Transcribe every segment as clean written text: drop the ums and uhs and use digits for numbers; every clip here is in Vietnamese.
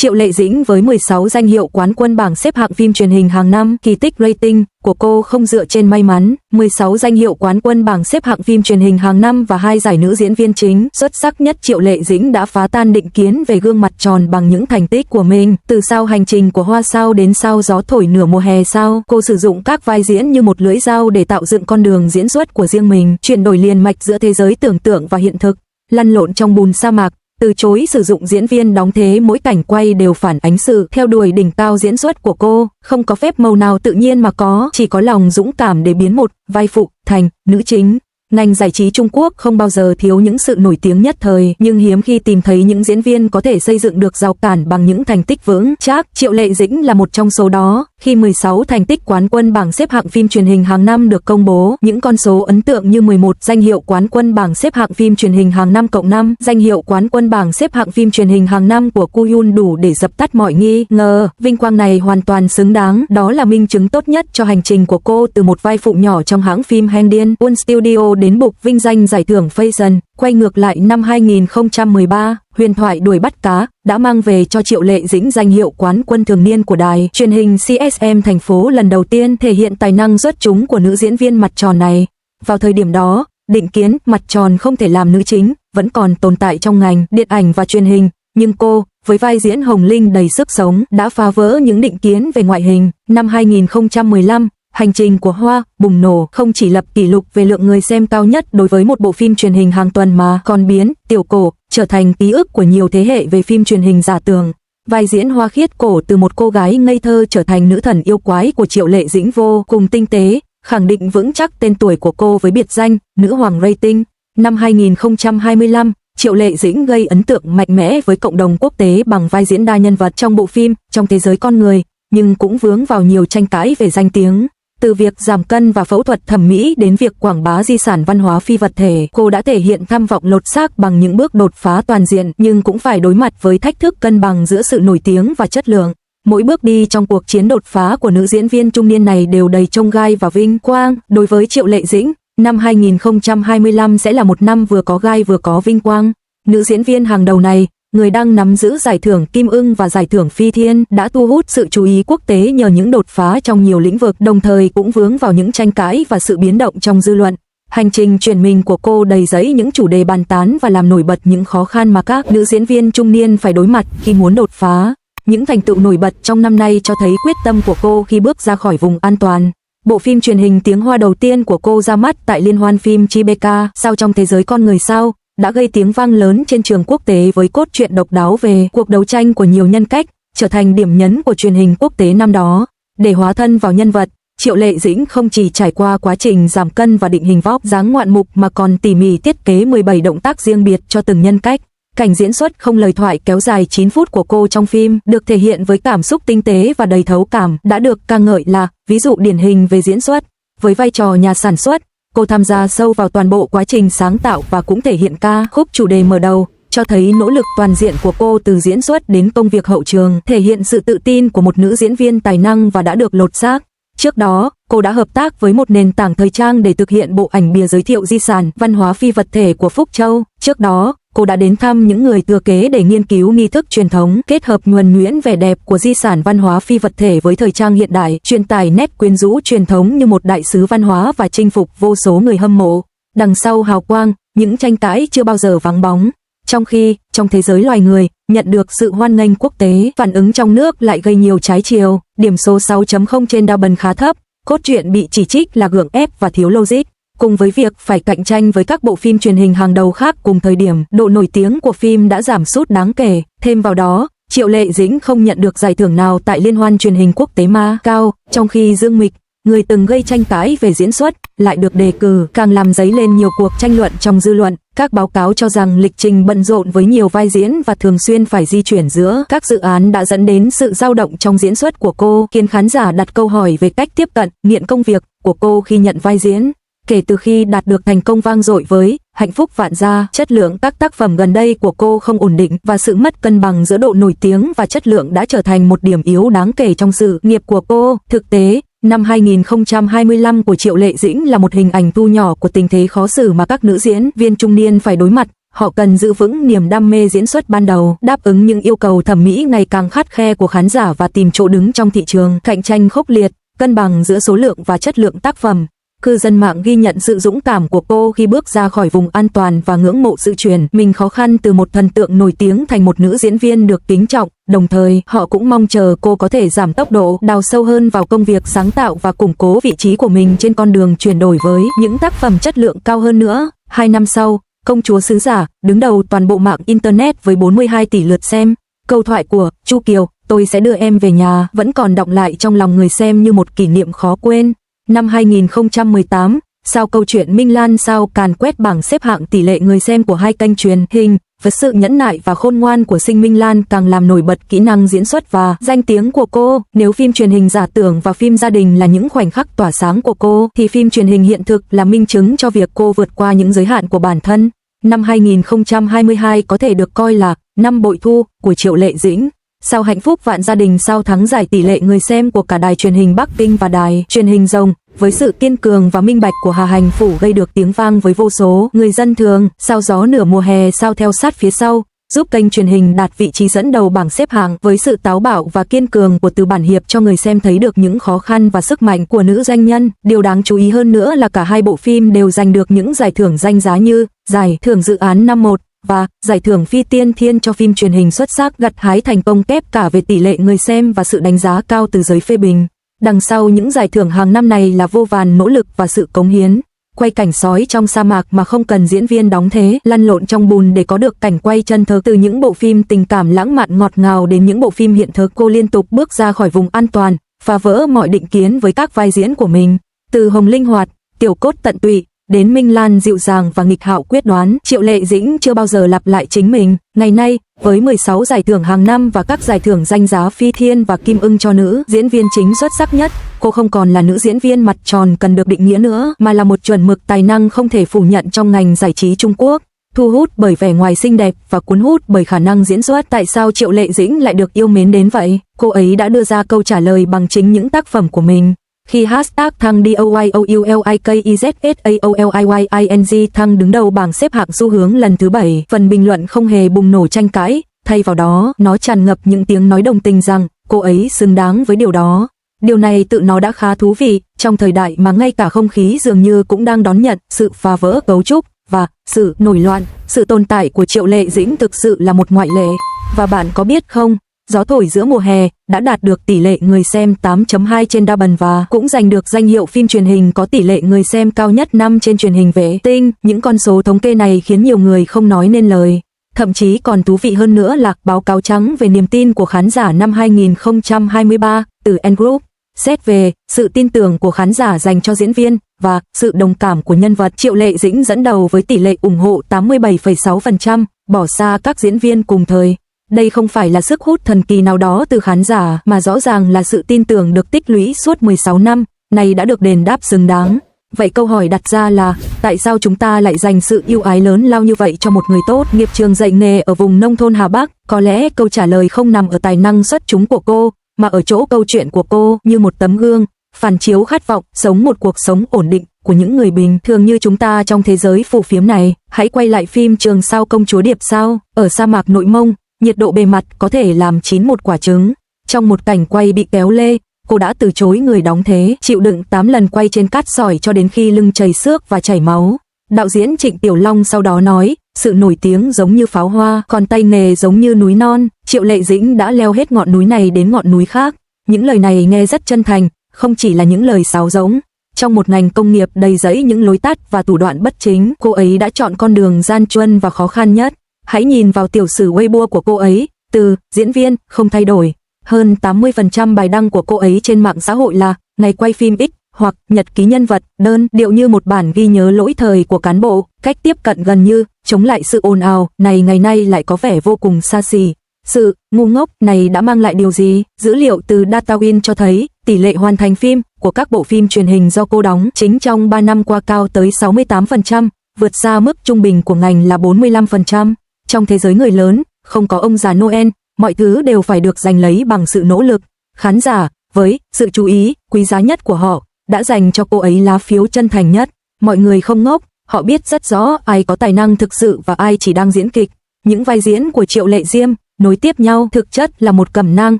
Triệu Lệ Dĩnh với 16 danh hiệu quán quân bảng xếp hạng phim truyền hình hàng năm, kỳ tích rating của cô không dựa trên may mắn. 16 danh hiệu quán quân bảng xếp hạng phim truyền hình hàng năm và 2 giải nữ diễn viên chính xuất sắc nhất. Triệu Lệ Dĩnh đã phá tan định kiến về gương mặt tròn bằng những thành tích của mình. Từ Sao Hành Trình của Hoa Sao đến Sao Gió Thổi Nửa Mùa Hè Sao, cô sử dụng các vai diễn như một lưỡi dao để tạo dựng con đường diễn xuất của riêng mình, chuyển đổi liền mạch giữa thế giới tưởng tượng và hiện thực, lăn lộn trong bùn sa mạc, từ chối sử dụng diễn viên đóng thế mỗi cảnh quay đều phản ánh sự theo đuổi đỉnh cao diễn xuất của cô, không có phép màu nào tự nhiên mà có, chỉ có lòng dũng cảm để biến một vai phụ thành nữ chính. Ngành giải trí Trung Quốc không bao giờ thiếu những sự nổi tiếng nhất thời, nhưng hiếm khi tìm thấy những diễn viên có thể xây dựng được rào cản bằng những thành tích vững chắc. Triệu Lệ Dĩnh là một trong số đó. Khi 16 thành tích quán quân bảng xếp hạng phim truyền hình hàng năm được công bố, những con số ấn tượng như 11 danh hiệu quán quân bảng xếp hạng phim truyền hình hàng năm cộng 5 danh hiệu quán quân bảng xếp hạng phim truyền hình hàng năm của Koo Yoon đủ để dập tắt mọi nghi ngờ. Vinh quang này hoàn toàn xứng đáng, đó là minh chứng tốt nhất cho hành trình của cô từ một vai phụ nhỏ trong hãng phim Handian Won Studio đến bục vinh danh giải thưởng Fashion. Quay ngược lại năm 2013, huyền thoại Đuổi bắt cá đã mang về cho Triệu Lệ Dĩnh danh hiệu quán quân thường niên của đài truyền hình CSM thành phố lần đầu tiên, thể hiện tài năng xuất chúng của nữ diễn viên mặt tròn này. Vào thời điểm đó, định kiến mặt tròn không thể làm nữ chính vẫn còn tồn tại trong ngành điện ảnh và truyền hình, nhưng cô, với vai diễn Hồng Linh đầy sức sống, đã phá vỡ những định kiến về ngoại hình. Năm 2015, Hành trình của Hoa bùng nổ không chỉ lập kỷ lục về lượng người xem cao nhất đối với một bộ phim truyền hình hàng tuần mà còn biến Tiểu Cổ trở thành ký ức của nhiều thế hệ về phim truyền hình giả tưởng. Vai diễn Hoa Khiết Cổ từ một cô gái ngây thơ trở thành nữ thần yêu quái của Triệu Lệ Dĩnh vô cùng tinh tế, khẳng định vững chắc tên tuổi của cô với biệt danh nữ hoàng rating. Năm 2025, Triệu Lệ Dĩnh gây ấn tượng mạnh mẽ với cộng đồng quốc tế bằng vai diễn đa nhân vật trong bộ phim Trong Thế Giới Con Người, nhưng cũng vướng vào nhiều tranh cãi về danh tiếng. Từ việc giảm cân và phẫu thuật thẩm mỹ đến việc quảng bá di sản văn hóa phi vật thể, cô đã thể hiện tham vọng lột xác bằng những bước đột phá toàn diện, nhưng cũng phải đối mặt với thách thức cân bằng giữa sự nổi tiếng và chất lượng. Mỗi bước đi trong cuộc chiến đột phá của nữ diễn viên trung niên này đều đầy chông gai và vinh quang. Đối với Triệu Lệ Dĩnh, năm 2025 sẽ là một năm vừa có gai vừa có vinh quang. Nữ diễn viên hàng đầu này, người đang nắm giữ giải thưởng Kim Ưng và giải thưởng Phi Thiên, đã thu hút sự chú ý quốc tế nhờ những đột phá trong nhiều lĩnh vực, đồng thời cũng vướng vào những tranh cãi và sự biến động trong dư luận. Hành trình chuyển mình của cô đầy dẫy những chủ đề bàn tán và làm nổi bật những khó khăn mà các nữ diễn viên trung niên phải đối mặt khi muốn đột phá. Những thành tựu nổi bật trong năm nay cho thấy quyết tâm của cô khi bước ra khỏi vùng an toàn. Bộ phim truyền hình tiếng Hoa đầu tiên của cô ra mắt tại Liên hoan phim Tribeca, Sao Trong Thế Giới Con Người Sao, đã gây tiếng vang lớn trên trường quốc tế với cốt truyện độc đáo về cuộc đấu tranh của nhiều nhân cách, trở thành điểm nhấn của truyền hình quốc tế năm đó. Để hóa thân vào nhân vật, Triệu Lệ Dĩnh không chỉ trải qua quá trình giảm cân và định hình vóc dáng ngoạn mục mà còn tỉ mỉ thiết kế 17 động tác riêng biệt cho từng nhân cách. Cảnh diễn xuất không lời thoại kéo dài 9 phút của cô trong phim được thể hiện với cảm xúc tinh tế và đầy thấu cảm, đã được ca ngợi là ví dụ điển hình về diễn xuất. Với vai trò nhà sản xuất, cô tham gia sâu vào toàn bộ quá trình sáng tạo và cũng thể hiện ca khúc chủ đề mở đầu, cho thấy nỗ lực toàn diện của cô từ diễn xuất đến công việc hậu trường, thể hiện sự tự tin của một nữ diễn viên tài năng và đã được lột xác. Trước đó, cô đã hợp tác với một nền tảng thời trang để thực hiện bộ ảnh bìa giới thiệu di sản văn hóa phi vật thể của Phúc Châu. Trước đó, cô đã đến thăm những người thừa kế để nghiên cứu nghi thức truyền thống, kết hợp nhuần nhuyễn vẻ đẹp của di sản văn hóa phi vật thể với thời trang hiện đại, truyền tải nét quyến rũ truyền thống như một đại sứ văn hóa và chinh phục vô số người hâm mộ. Đằng sau hào quang, những tranh cãi chưa bao giờ vắng bóng. Trong khi, Trong Thế Giới Loài Người nhận được sự hoan nghênh quốc tế, phản ứng trong nước lại gây nhiều trái chiều. Điểm số 6.0 trên Douban khá thấp, cốt truyện bị chỉ trích là gượng ép và thiếu logic. Cùng với việc phải cạnh tranh với các bộ phim truyền hình hàng đầu khác cùng thời điểm, độ nổi tiếng của phim đã giảm sút đáng kể. Thêm vào đó, Triệu Lệ Dĩnh không nhận được giải thưởng nào tại Liên hoan truyền hình quốc tế Macau, trong khi Dương Mịch, người từng gây tranh cãi về diễn xuất, lại được đề cử, càng làm dấy lên nhiều cuộc tranh luận trong dư luận. Các báo cáo cho rằng lịch trình bận rộn với nhiều vai diễn và thường xuyên phải di chuyển giữa các dự án đã dẫn đến sự dao động trong diễn xuất của cô, khiến khán giả đặt câu hỏi về cách tiếp cận, nghiện công việc của cô khi nhận vai diễn. Kể từ khi đạt được thành công vang dội với Hạnh Phúc Vạn Gia, chất lượng các tác phẩm gần đây của cô không ổn định và sự mất cân bằng giữa độ nổi tiếng và chất lượng đã trở thành một điểm yếu đáng kể trong sự nghiệp của cô. Thực tế, năm 2025 của Triệu Lệ Dĩnh là một hình ảnh thu nhỏ của tình thế khó xử mà các nữ diễn viên trung niên phải đối mặt. Họ cần giữ vững niềm đam mê diễn xuất ban đầu, đáp ứng những yêu cầu thẩm mỹ ngày càng khắt khe của khán giả và tìm chỗ đứng trong thị trường cạnh tranh khốc liệt, cân bằng giữa số lượng và chất lượng tác phẩm. Cư dân mạng ghi nhận sự dũng cảm của cô khi bước ra khỏi vùng an toàn và ngưỡng mộ sự chuyển mình khó khăn từ một thần tượng nổi tiếng thành một nữ diễn viên được kính trọng. Đồng thời, họ cũng mong chờ cô có thể giảm tốc độ, đào sâu hơn vào công việc sáng tạo và củng cố vị trí của mình trên con đường chuyển đổi với những tác phẩm chất lượng cao hơn nữa. 2 năm sau, Công chúa sứ giả đứng đầu toàn bộ mạng Internet với 42 tỷ lượt xem. Câu thoại của Chu Kiều, tôi sẽ đưa em về nhà, vẫn còn đọng lại trong lòng người xem như một kỷ niệm khó quên. Năm 2018, sau câu chuyện Minh Lan sao càn quét bảng xếp hạng tỷ lệ người xem của hai kênh truyền hình, với sự nhẫn nại và khôn ngoan của Sinh Minh Lan càng làm nổi bật kỹ năng diễn xuất và danh tiếng của cô. Nếu phim truyền hình giả tưởng và phim gia đình là những khoảnh khắc tỏa sáng của cô, thì phim truyền hình hiện thực là minh chứng cho việc cô vượt qua những giới hạn của bản thân. Năm 2022 có thể được coi là năm bội thu của Triệu Lệ Dĩnh. Sau Hạnh phúc vạn gia đình sau thắng giải tỷ lệ người xem của cả đài truyền hình Bắc Kinh và đài truyền hình Rồng, với sự kiên cường và minh bạch của Hà Hành Phủ gây được tiếng vang với vô số người dân thường. Sao gió nửa mùa hè sao theo sát phía sau, giúp kênh truyền hình đạt vị trí dẫn đầu bảng xếp hạng với sự táo bạo và kiên cường của Từ Bản Hiệp cho người xem thấy được những khó khăn và sức mạnh của nữ doanh nhân. Điều đáng chú ý hơn nữa là cả hai bộ phim đều giành được những giải thưởng danh giá như giải thưởng dự án năm 1 và giải thưởng Phi Tiên Thiên cho phim truyền hình xuất sắc, gặt hái thành công kép cả về tỷ lệ người xem và sự đánh giá cao từ giới phê bình. Đằng sau những giải thưởng hàng năm này là vô vàn nỗ lực và sự cống hiến. Quay cảnh sói trong sa mạc mà không cần diễn viên đóng thế, lăn lộn trong bùn để có được cảnh quay chân thực. Từ những bộ phim tình cảm lãng mạn ngọt ngào đến những bộ phim hiện thực, cô liên tục bước ra khỏi vùng an toàn, phá vỡ mọi định kiến với các vai diễn của mình. Từ Hồng linh hoạt, Tiểu Cốt tận tụy, đến Minh Lan dịu dàng và nghịch hạo quyết đoán, Triệu Lệ Dĩnh chưa bao giờ lặp lại chính mình. Ngày nay, với 16 giải thưởng hàng năm và các giải thưởng danh giá Phi Thiên và Kim Ưng cho nữ diễn viên chính xuất sắc nhất, cô không còn là nữ diễn viên mặt tròn cần được định nghĩa nữa, mà là một chuẩn mực tài năng không thể phủ nhận trong ngành giải trí Trung Quốc. Thu hút bởi vẻ ngoài xinh đẹp và cuốn hút bởi khả năng diễn xuất. Tại sao Triệu Lệ Dĩnh lại được yêu mến đến vậy? Cô ấy đã đưa ra câu trả lời bằng chính những tác phẩm của mình. Khi hashtag thăng DOYOULIKEZSAOLIYING thăng đứng đầu bảng xếp hạng xu hướng lần thứ 7, phần bình luận không hề bùng nổ tranh cãi, thay vào đó, nó tràn ngập những tiếng nói đồng tình rằng cô ấy xứng đáng với điều đó. Điều này tự nó đã khá thú vị, trong thời đại mà ngay cả không khí dường như cũng đang đón nhận sự phá vỡ cấu trúc và sự nổi loạn. Sự tồn tại của Triệu Lệ Dĩnh thực sự là một ngoại lệ. Và bạn có biết không, Gió thổi giữa mùa hè đã đạt được tỷ lệ người xem 8.2 trên Douban và cũng giành được danh hiệu phim truyền hình có tỷ lệ người xem cao nhất năm trên truyền hình vệ tinh. Những con số thống kê này khiến nhiều người không nói nên lời. Thậm chí còn thú vị hơn nữa là báo cáo trắng về niềm tin của khán giả năm 2023 từ N Group. Xét về sự tin tưởng của khán giả dành cho diễn viên và sự đồng cảm của nhân vật, Triệu Lệ Dĩnh dẫn đầu với tỷ lệ ủng hộ 87,6%, bỏ xa các diễn viên cùng thời. Đây không phải là sức hút thần kỳ nào đó từ khán giả, mà rõ ràng là sự tin tưởng được tích lũy suốt 16 năm, này đã được đền đáp xứng đáng. Vậy câu hỏi đặt ra là, tại sao chúng ta lại dành sự yêu ái lớn lao như vậy cho một người tốt nghiệp trường dạy nghề ở vùng nông thôn Hà Bắc? Có lẽ câu trả lời không nằm ở tài năng xuất chúng của cô, mà ở chỗ câu chuyện của cô như một tấm gương, phản chiếu khát vọng sống một cuộc sống ổn định của những người bình thường như chúng ta trong thế giới phù phiếm này. Hãy quay lại phim Trường Sao Công Chúa Điệp Sao. Ở sa mạc Nội Mông, nhiệt độ bề mặt có thể làm chín một quả trứng. Trong một cảnh quay bị kéo lê, cô đã từ chối người đóng thế, chịu đựng 8 lần quay trên cát sỏi cho đến khi lưng chảy xước và chảy máu. Đạo diễn Trịnh Tiểu Long sau đó nói, sự nổi tiếng giống như pháo hoa, còn tay nghề giống như núi non. Triệu Lệ Dĩnh đã leo hết ngọn núi này đến ngọn núi khác. Những lời này nghe rất chân thành, không chỉ là những lời sáo rỗng. Trong một ngành công nghiệp đầy rẫy những lối tắt và thủ đoạn bất chính, cô ấy đã chọn con đường gian truân và khó khăn nhất. Hãy nhìn vào tiểu sử Weibo của cô ấy, từ diễn viên không thay đổi. Hơn 80% bài đăng của cô ấy trên mạng xã hội là ngày quay phim X hoặc nhật ký nhân vật, đơn điệu như một bản ghi nhớ lỗi thời của cán bộ. Cách tiếp cận gần như chống lại sự ồn ào này ngày nay lại có vẻ vô cùng xa xỉ. Sự ngu ngốc này đã mang lại điều gì? Dữ liệu từ DataWin cho thấy tỷ lệ hoàn thành phim của các bộ phim truyền hình do cô đóng chính trong 3 năm qua cao tới 68%, vượt xa mức trung bình của ngành là 45%. Trong thế giới người lớn, không có ông già Noel, mọi thứ đều phải được giành lấy bằng sự nỗ lực. Khán giả, với sự chú ý quý giá nhất của họ, đã dành cho cô ấy lá phiếu chân thành nhất. Mọi người không ngốc, Họ biết rất rõ ai có tài năng thực sự và ai chỉ đang diễn kịch. Những vai diễn của Triệu Lệ Diêm nối tiếp nhau thực chất là một cẩm nang,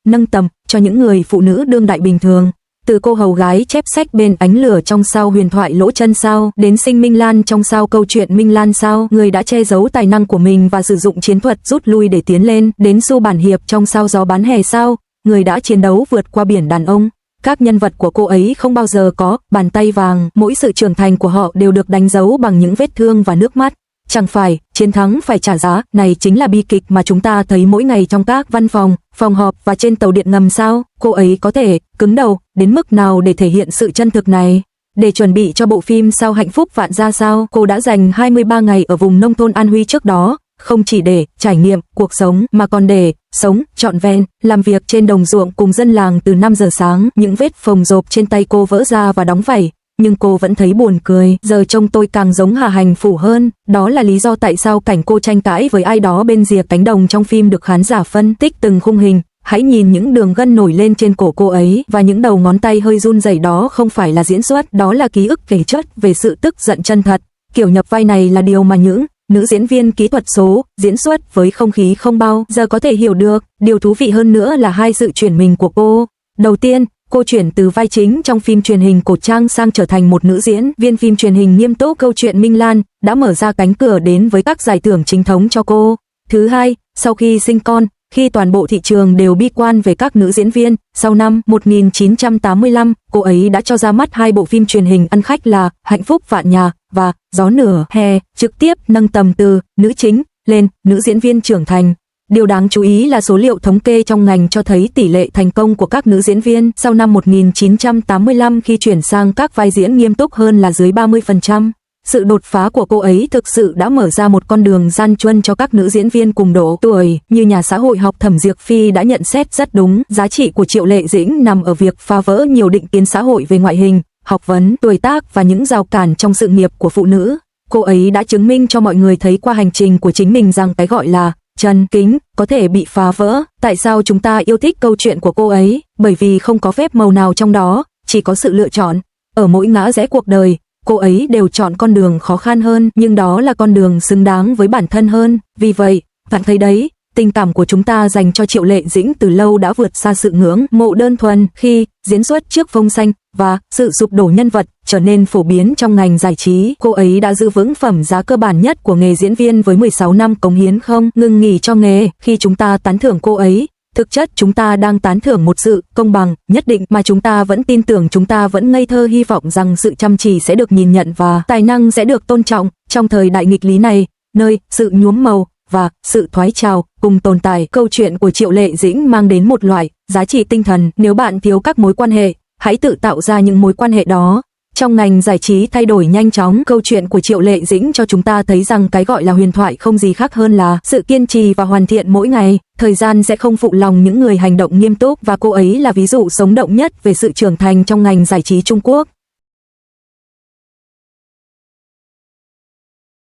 nâng tầm cho những người phụ nữ đương đại bình thường. Từ cô hầu gái chép sách bên ánh lửa trong sao huyền thoại Lỗ Chân Sao đến Sinh Minh Lan trong sao câu chuyện Minh Lan Sao, người đã che giấu tài năng của mình và sử dụng chiến thuật rút lui để tiến lên, đến Su Bản Hiệp trong sao Gió Bán Hè Sao, người đã chiến đấu vượt qua biển đàn ông. Các nhân vật của cô ấy không bao giờ có bàn tay vàng, mỗi sự trưởng thành của họ đều được đánh dấu bằng những vết thương và nước mắt. Chẳng phải, chiến thắng phải trả giá, này chính là bi kịch mà chúng ta thấy mỗi ngày trong các văn phòng, phòng họp và trên tàu điện ngầm sao? Cô ấy có thể cứng đầu đến mức nào để thể hiện sự chân thực này? Để chuẩn bị cho bộ phim Sao Hạnh Phúc Vạn Gia Sao, cô đã dành 23 ngày ở vùng nông thôn An Huy trước đó, không chỉ để trải nghiệm cuộc sống mà còn để sống trọn vẹn, làm việc trên đồng ruộng cùng dân làng từ 5 giờ sáng. Những vết phồng rộp trên tay cô vỡ ra và đóng vảy, nhưng cô vẫn thấy buồn cười. Giờ trông tôi càng giống Hà Hành Phủ hơn, đó là lý do tại sao cảnh cô tranh cãi với ai đó bên rìa cánh đồng trong phim được khán giả phân tích từng khung hình. Hãy nhìn những đường gân nổi lên trên cổ cô ấy và những đầu ngón tay hơi run rẩy, đó không phải là diễn xuất, đó là ký ức kể chất về sự tức giận chân thật. Kiểu nhập vai này là điều mà những nữ diễn viên kỹ thuật số diễn xuất với không khí không bao giờ có thể hiểu được. Điều thú vị hơn nữa là hai sự chuyển mình của cô. Đầu tiên, cô chuyển từ vai chính trong phim truyền hình cổ trang sang trở thành một nữ diễn viên phim truyền hình nghiêm túc. Câu chuyện Minh Lan đã mở ra cánh cửa đến với các giải thưởng chính thống cho cô. Thứ hai, sau khi sinh con, khi toàn bộ thị trường đều bi quan về các nữ diễn viên, sau năm 1985, cô ấy đã cho ra mắt hai bộ phim truyền hình ăn khách là Hạnh Phúc Vạn Nhà và Gió Nửa Hè, trực tiếp nâng tầm từ nữ chính lên nữ diễn viên trưởng thành. Điều đáng chú ý là số liệu thống kê trong ngành cho thấy tỷ lệ thành công của các nữ diễn viên sau năm 1985 khi chuyển sang các vai diễn nghiêm túc hơn là dưới 30%. Sự đột phá của cô ấy thực sự đã mở ra một con đường gian truân cho các nữ diễn viên cùng độ tuổi. Như nhà xã hội học Thẩm Diệc Phi đã nhận xét rất đúng, giá trị của Triệu Lệ Dĩnh nằm ở việc phá vỡ nhiều định kiến xã hội về ngoại hình, học vấn, tuổi tác và những rào cản trong sự nghiệp của phụ nữ. Cô ấy đã chứng minh cho mọi người thấy qua hành trình của chính mình rằng cái gọi là chân kính có thể bị phá vỡ. Tại sao chúng ta yêu thích câu chuyện của cô ấy? Bởi vì không có phép màu nào trong đó, chỉ có sự lựa chọn. Ở mỗi ngã rẽ cuộc đời, cô ấy đều chọn con đường khó khăn hơn, nhưng đó là con đường xứng đáng với bản thân hơn. Vì vậy, bạn thấy đấy, tình cảm của chúng ta dành cho Triệu Lệ Dĩnh từ lâu đã vượt xa sự ngưỡng mộ đơn thuần khi diễn xuất trước phông xanh và sự sụp đổ nhân vật trở nên phổ biến trong ngành giải trí. Cô ấy đã giữ vững phẩm giá cơ bản nhất của nghề diễn viên với 16 năm cống hiến không ngừng nghỉ cho nghề. Khi chúng ta tán thưởng cô ấy, thực chất chúng ta đang tán thưởng một sự công bằng nhất định mà chúng ta vẫn tin tưởng. Chúng ta vẫn ngây thơ hy vọng rằng sự chăm chỉ sẽ được nhìn nhận và tài năng sẽ được tôn trọng. Trong thời đại nghịch lý này, nơi sự nhuốm màu và sự thoái trào cùng tồn tại, câu chuyện của Triệu Lệ Dĩnh mang đến một loại giá trị tinh thần. Nếu bạn thiếu các mối quan hệ, hãy tự tạo ra những mối quan hệ đó. Trong ngành giải trí thay đổi nhanh chóng, câu chuyện của Triệu Lệ Dĩnh cho chúng ta thấy rằng cái gọi là huyền thoại không gì khác hơn là sự kiên trì và hoàn thiện mỗi ngày. Thời gian sẽ không phụ lòng những người hành động nghiêm túc, và cô ấy là ví dụ sống động nhất về sự trưởng thành trong ngành giải trí Trung Quốc.